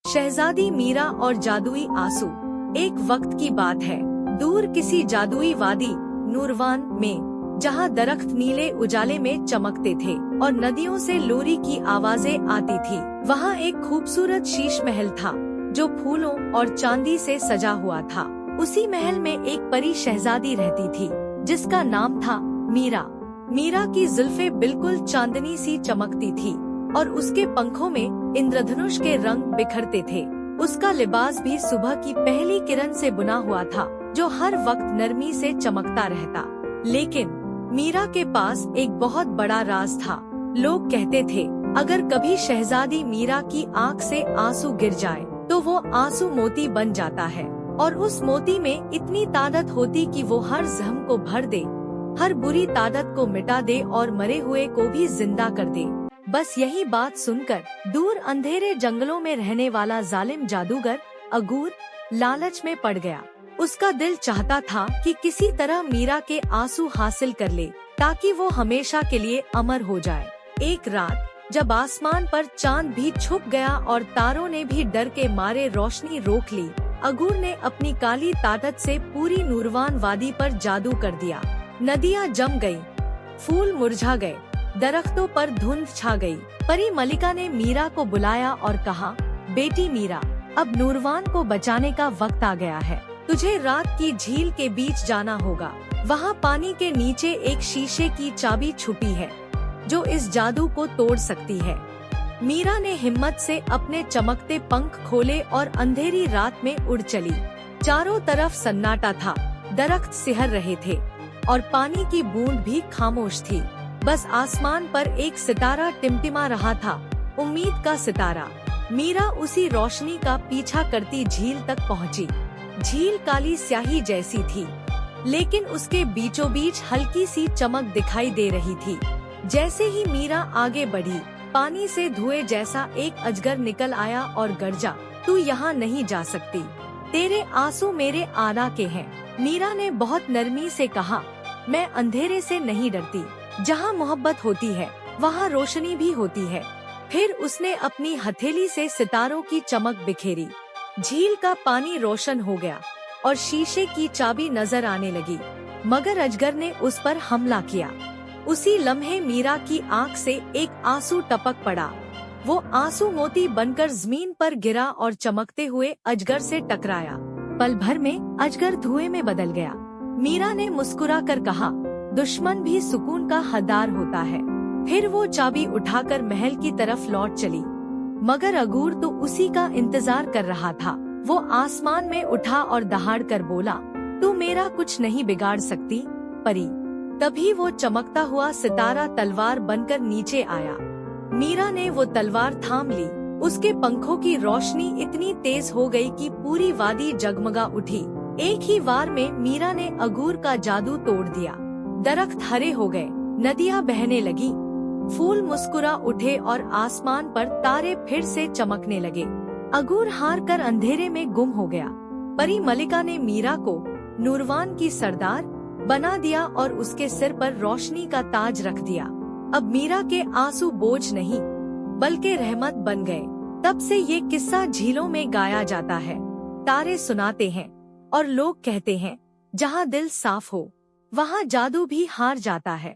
शहजादी मीरा और जादुई आंसू। एक वक्त की बात है, दूर किसी जादुई वादी नूरवान में, जहाँ दरख्त नीले उजाले में चमकते थे और नदियों से लोरी की आवाजें आती थी, वहाँ एक खूबसूरत शीश महल था जो फूलों और चांदी से सजा हुआ था। उसी महल में एक परी शहजादी रहती थी जिसका नाम था मीरा। मीरा की जुल्फें बिल्कुल चांदनी सी चमकती थी और उसके पंखों में इंद्रधनुष के रंग बिखरते थे। उसका लिबास भी सुबह की पहली किरण से बुना हुआ था जो हर वक्त नरमी से चमकता रहता। लेकिन मीरा के पास एक बहुत बड़ा राज था। लोग कहते थे, अगर कभी शहजादी मीरा की आँख से आंसू गिर जाए तो वो आंसू मोती बन जाता है और उस मोती में इतनी ताकत होती कि वो हर जख्म को भर दे, हर बुरी ताकत को मिटा दे और मरे हुए को भी जिंदा कर दे। बस यही बात सुनकर दूर अंधेरे जंगलों में रहने वाला जालिम जादूगर अगूर लालच में पड़ गया। उसका दिल चाहता था कि किसी तरह मीरा के आंसू हासिल कर ले ताकि वो हमेशा के लिए अमर हो जाए। एक रात जब आसमान पर चांद भी छुप गया और तारों ने भी डर के मारे रोशनी रोक ली, अगूर ने अपनी काली ताकत से पूरी नूरवान वादी पर जादू कर दिया। नदियाँ जम गयी, फूल मुरझा गए, दरख्तों पर धुंध छा गई। परी मलिका ने मीरा को बुलाया और कहा, बेटी मीरा, अब नूरवान को बचाने का वक्त आ गया है। तुझे रात की झील के बीच जाना होगा। वहाँ पानी के नीचे एक शीशे की चाबी छुपी है जो इस जादू को तोड़ सकती है। मीरा ने हिम्मत से अपने चमकते पंख खोले और अंधेरी रात में उड़ चली। चारों तरफ सन्नाटा था, दरख्त सिहर रहे थे और पानी की बूंद भी खामोश थी। बस आसमान पर एक सितारा टिमटिमा रहा था, उम्मीद का सितारा। मीरा उसी रोशनी का पीछा करती झील तक पहुंची। झील काली स्याही जैसी थी, लेकिन उसके बीचों बीच हल्की सी चमक दिखाई दे रही थी। जैसे ही मीरा आगे बढ़ी, पानी से धुएं जैसा एक अजगर निकल आया और गरजा, तू यहाँ नहीं जा सकती, तेरे आंसू मेरे आना के हैं। मीरा ने बहुत नरमी से कहा, मैं अंधेरे से नहीं डरती, जहाँ मोहब्बत होती है वहाँ रोशनी भी होती है। फिर उसने अपनी हथेली से सितारों की चमक बिखेरी। झील का पानी रोशन हो गया और शीशे की चाबी नजर आने लगी, मगर अजगर ने उस पर हमला किया। उसी लम्हे मीरा की आंख से एक आंसू टपक पड़ा। वो आंसू मोती बनकर जमीन पर गिरा और चमकते हुए अजगर से टकराया। पल भर में अजगर धुएं में बदल गया। मीरा ने मुस्कुरा कर कहा, दुश्मन भी सुकून का हकदार होता है। फिर वो चाबी उठाकर महल की तरफ लौट चली, मगर अगूर तो उसी का इंतजार कर रहा था। वो आसमान में उठा और दहाड़ कर बोला, तू मेरा कुछ नहीं बिगाड़ सकती परी। तभी वो चमकता हुआ सितारा तलवार बनकर नीचे आया। मीरा ने वो तलवार थाम ली। उसके पंखों की रोशनी इतनी तेज हो गई कि पूरी वादी जगमगा उठी। एक ही वार में मीरा ने अगूर का जादू तोड़ दिया। दरख्त हरे हो गए, नदियाँ बहने लगी, फूल मुस्कुरा उठे और आसमान पर तारे फिर से चमकने लगे। अगूर हार कर अंधेरे में गुम हो गया। परी मलिका ने मीरा को नूरवान की सरदार बना दिया और उसके सिर पर रोशनी का ताज रख दिया। अब मीरा के आंसू बोझ नहीं बल्कि रहमत बन गए। तब से ये किस्सा झीलों में गाया जाता है, तारे सुनाते हैं और लोग कहते हैं, जहाँ दिल साफ हो वहाँ जादू भी हार जाता है।